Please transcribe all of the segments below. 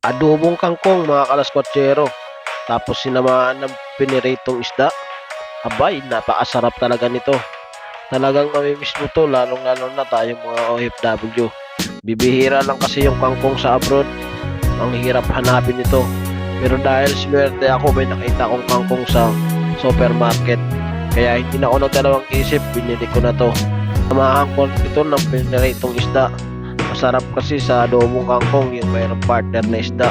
Adobong kangkong mga kalaskwatsero. Tapos sinamaan ng piniritong isda. Abay, napakasarap talaga nito. Talagang mamimiss mo to, lalong-lalo na tayong mga OFW. Bibihira lang kasi yung kangkong sa abroad. Ang hirap hanapin ito. Pero dahil swerte ako, may nakita kong kangkong sa supermarket. Kaya hindi na ako nagdalawang isip, binili ko na to. Samahan ko ito ng piniritong isda. Masarap kasi sa adobong kangkong yung mayroong partner na isda.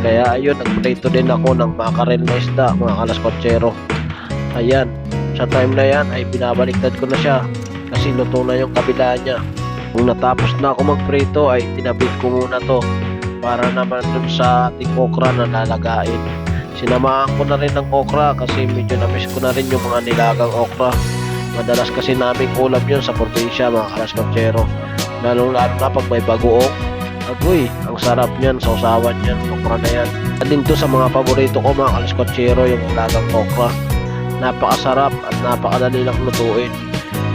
Kaya ayun, nagprito din ako ng makarel na isda, mga kalaskwatsero. Ayan, sa time na yan ay binabaliktad ko na siya kasi luto na yung kabila niya. Kung natapos na ako magprito ay tinabit ko muna to para naman dun sa ating okra na lalagain. Sinamahan ko na rin ng okra kasi medyo na-miss ko na rin yung mga nilagang okra. Madalas kasi naming ulam yun sa probinsya, mga kalaskwatsero. Lalo na pag may bagoong. Agoy, ang sarap niyan, sausawan niyan, okra na yan. At din to sa mga paborito ko, mga kalaskwatsero, yung nilagang okra. Napakasarap at napakadali lang lutuin.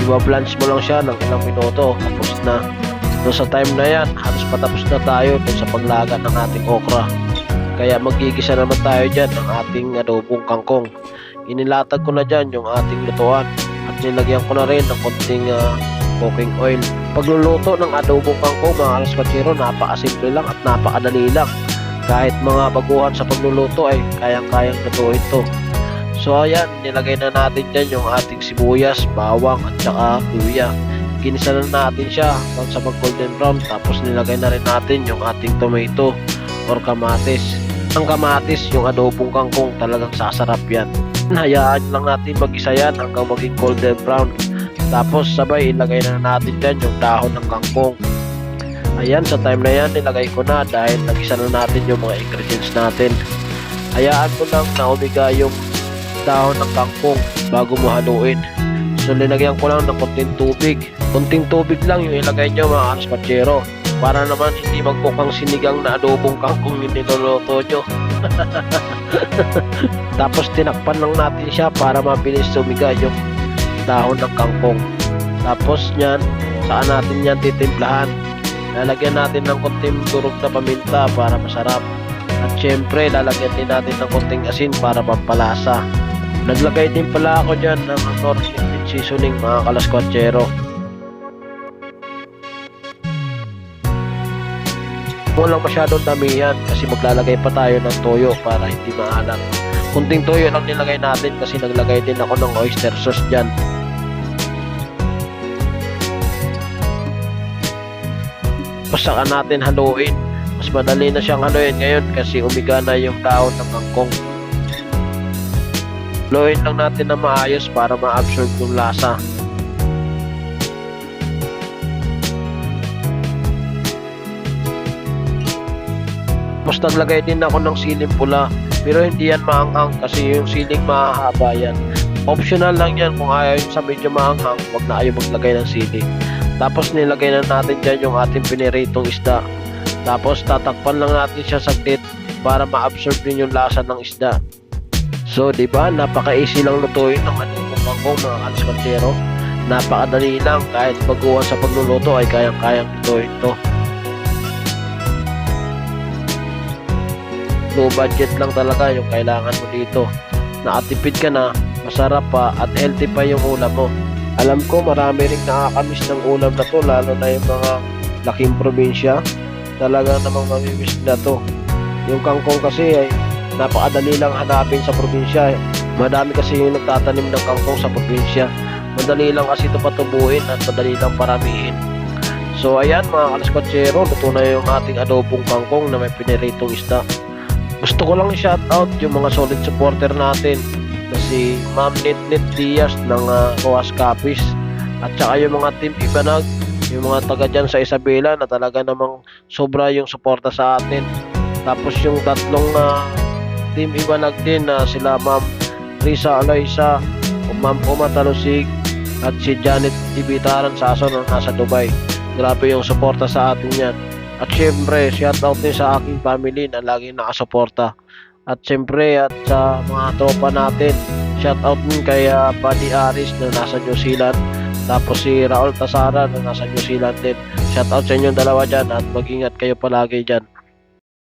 Iba-blanch mo lang siya ng ilang minuto, tapos na. Doon sa time na yan, halos patapos na tayo doon sa paglaga ng ating okra. Kaya magigisa naman tayo dyan ng ating adobong kangkong. Inilatag ko na dyan yung ating lutuan at nilagyan ko na rin ng konting cooking oil. Pagluluto ng adobong kangkong, mga kalaskwatsero, napakasimple lang at napakadali lang. Kahit mga baguhan sa pagluluto ay kayang-kayang lutuin to. So ayan, nilagay na natin dyan yung ating sibuyas, bawang at saka luya. Ginisa na natin siya hanggang sa mag golden brown. Tapos nilagay na rin natin yung ating tomato or kamatis. Ang kamatis, yung adobong kangkong, talagang sasarap yan. Hayaan lang natin mag-isa yan hanggang maging golden brown. Tapos sabay ilagay na natin dyan yung dahon ng kangkong. Ayan, sa time na yan nilagay ko na dahil nagisa na natin yung mga ingredients natin. Hayaan mo lang na umiga yung dahon ng kangkong bago mo haluin. So linagyan ko lang ng konting tubig. Konting tubig lang yung ilagay nyo, mga kalaskwatsero, para naman hindi magmukhang sinigang na adobong kangkong yung niluluto nyo. Tapos tinakpan lang natin siya para mabilis sumiga yung dahon ng kangkong. Tapos nyan, saan natin yan titimplahan? Lalagyan natin ng konting durog na paminta para masarap. At syempre, lalagyan din natin ng konting asin para pampalasa. Naglagay din pala ako dyan ng Northern seasoning, mga kalaskwatsero. Walang masyadong damihan kasi maglalagay pa tayo ng toyo para hindi maalat. Kunting toyo lang nilagay natin kasi naglagay din ako ng oyster sauce dyan. Saka natin haluin. Mas madali na siyang haluin ngayon kasi umiga na yung dahon ng kangkong. Haluin lang natin na maayos para ma-absorb yung lasa. Mas naglagay din ako ng siling pula, pero hindi yan maanghang kasi yung siling mahahaba yan. Optional lang yan, kung ayaw yung sa medyo maanghang, wag na ayaw maglagay ng siling. Tapos nilagay na natin dyan yung ating piniritong isda. Tapos tatakpan lang natin siya saglit para ma-absorb din yung lasa ng isda. So diba, napaka-easy lang lutuin ng adobong kangkong, mga kalaskwatsero. Napakadali lang, kahit baguhan sa pagluluto ay kayang-kayang lutuin to. Low budget lang talaga yung kailangan mo dito. Nakatipid ka na, masarap pa at healthy pa yung ulam mo. Alam ko marami rin nakakamiss ng ulam na to, lalo na yung mga laking probinsya. Talaga namang mamimiss na to. Yung kangkong kasi ay napakadali lang hanapin sa probinsya. Madami kasi yung nagtatanim ng kangkong sa probinsya. Madali lang kasi ito patubuin at madali lang paramihin. So ayan, mga kalaskwatsero, luto na yung ating adobong kangkong na may piniritong isda. Gusto ko lang i-shoutout yung mga solid supporter natin na si Ma'am Nitnit Diaz ng Roas Capiz at saka yung mga team Ibanag, yung mga taga dyan sa Isabela na talaga namang sobra yung suporta sa atin. Tapos yung tatlong team Ibanag din na sila Ma'am Risa Aloysa, Ma'am Uma Talusig at si Janet Tibitaran Sason na nasa Dubai. Grabe yung suporta sa atin yan. At syempre, shoutout din sa aking family na laging nakasuporta. At syempre, at sa mga tropa natin, shoutout din kay Buddy Aris na nasa New Zealand. Tapos si Raul Tasara na nasa New Zealand din. Shoutout sa inyong dalawa dyan at mag-ingat kayo palagi dyan.